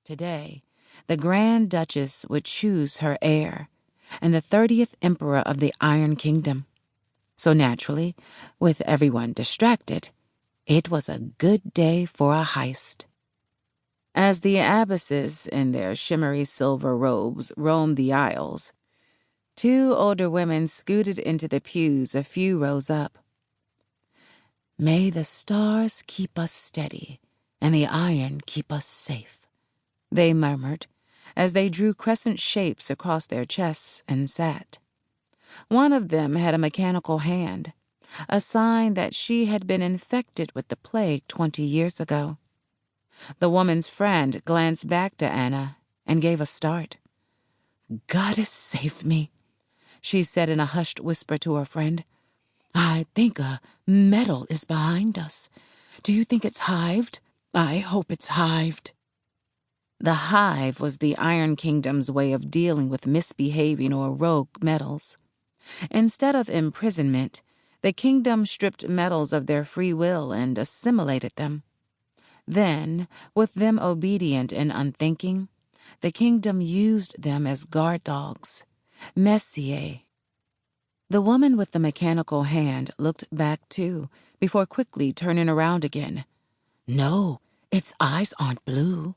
Today, the Grand Duchess would choose her heir, and the 30th Emperor of the Iron Kingdom. So naturally, with everyone distracted, it was a good day for a heist. As the abbesses in their shimmery silver robes roamed the aisles, two older women scooted into the pews a few rows up. "May the stars keep us steady, and the iron keep us safe," they murmured as they drew crescent shapes across their chests and sat. One of them had a mechanical hand, a sign that she had been infected with the plague 20 years ago. The woman's friend glanced back to Anna and gave a start. "Goddess save me," she said in a hushed whisper to her friend. "I think a metal is behind us. Do you think it's hived? I hope it's hived." The hive was the Iron Kingdom's way of dealing with misbehaving or rogue metals. Instead of imprisonment, the kingdom stripped metals of their free will and assimilated them. Then, with them obedient and unthinking, the kingdom used them as guard dogs, messieurs. The woman with the mechanical hand looked back too, before quickly turning around again. "No, its eyes aren't blue.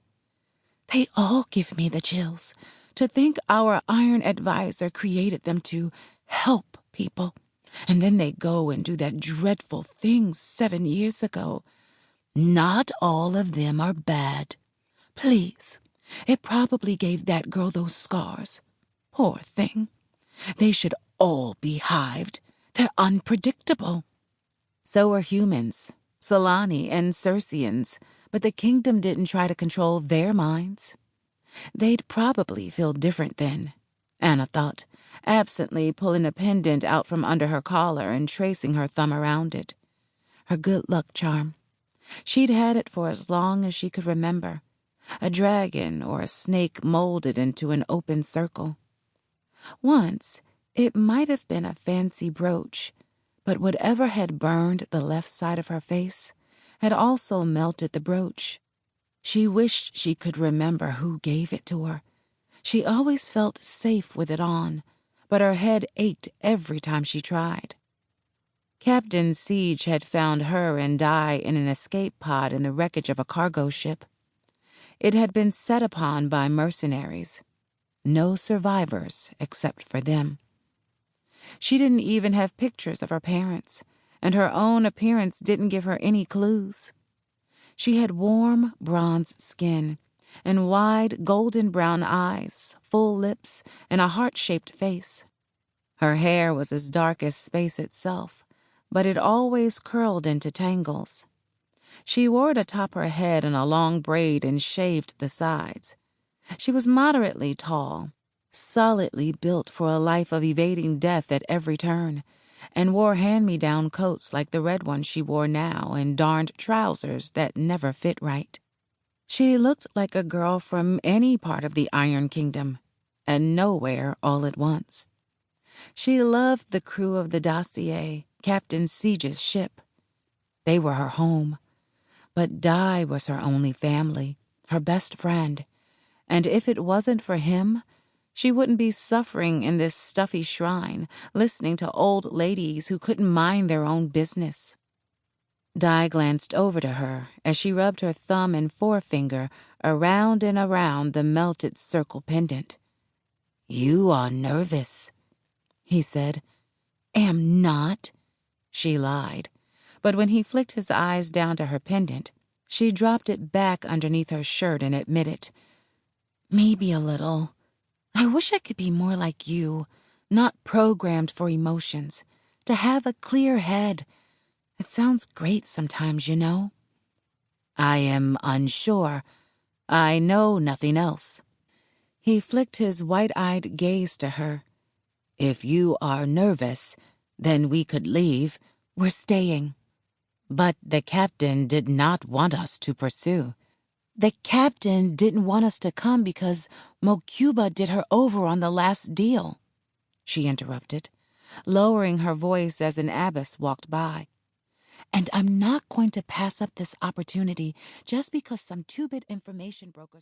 They all give me the chills. To think our iron advisor created them to help people, and then they go and do that dreadful thing 7 years ago. Not all of them are bad. Please, it probably gave that girl those scars. Poor thing. They should all be hived. They're unpredictable." So were humans, Solani and Circeans, but the kingdom didn't try to control their minds. They'd probably feel different then, Anna thought, absently pulling a pendant out from under her collar and tracing her thumb around it. Her good luck charm. She'd had it for as long as she could remember, a dragon or a snake molded into an open circle. Once, it might have been a fancy brooch, but whatever had burned the left side of her face had also melted the brooch. She wished she could remember who gave it to her. She always felt safe with it on, but her head ached every time she tried. Captain Siege had found her and Di in an escape pod in the wreckage of a cargo ship. It had been set upon by mercenaries. No survivors except for them. She didn't even have pictures of her parents, and her own appearance didn't give her any clues. She had warm, bronze skin and wide, golden brown eyes, full lips, and a heart-shaped face. Her hair was as dark as space itself, but it always curled into tangles. She wore it atop her head in a long braid and shaved the sides. She was moderately tall, solidly built for a life of evading death at every turn, and wore hand-me-down coats like the red one she wore now and darned trousers that never fit right. She looked like a girl from any part of the Iron Kingdom, and nowhere all at once. She loved the crew of the Dossier, Captain Siege's ship. They were her home, but Di was her only family, her best friend, and if it wasn't for him, she wouldn't be suffering in this stuffy shrine, listening to old ladies who couldn't mind their own business. Di glanced over to her as she rubbed her thumb and forefinger around and around the melted circle pendant. "You are nervous," he said. "Am not," she lied, but when he flicked his eyes down to her pendant, she dropped it back underneath her shirt and admitted, "Maybe a little. I wish I could be more like you, not programmed for emotions, to have a clear head. It sounds great sometimes, you know." "I am unsure. I know nothing else." He flicked his white-eyed gaze to her. "If you are nervous, then we could leave. We're staying." "But the captain did not want us to pursue." "The captain didn't want us to come because Mokuba did her over on the last deal," she interrupted, lowering her voice as an abbess walked by. "And I'm not going to pass up this opportunity just because some two-bit information brokers..."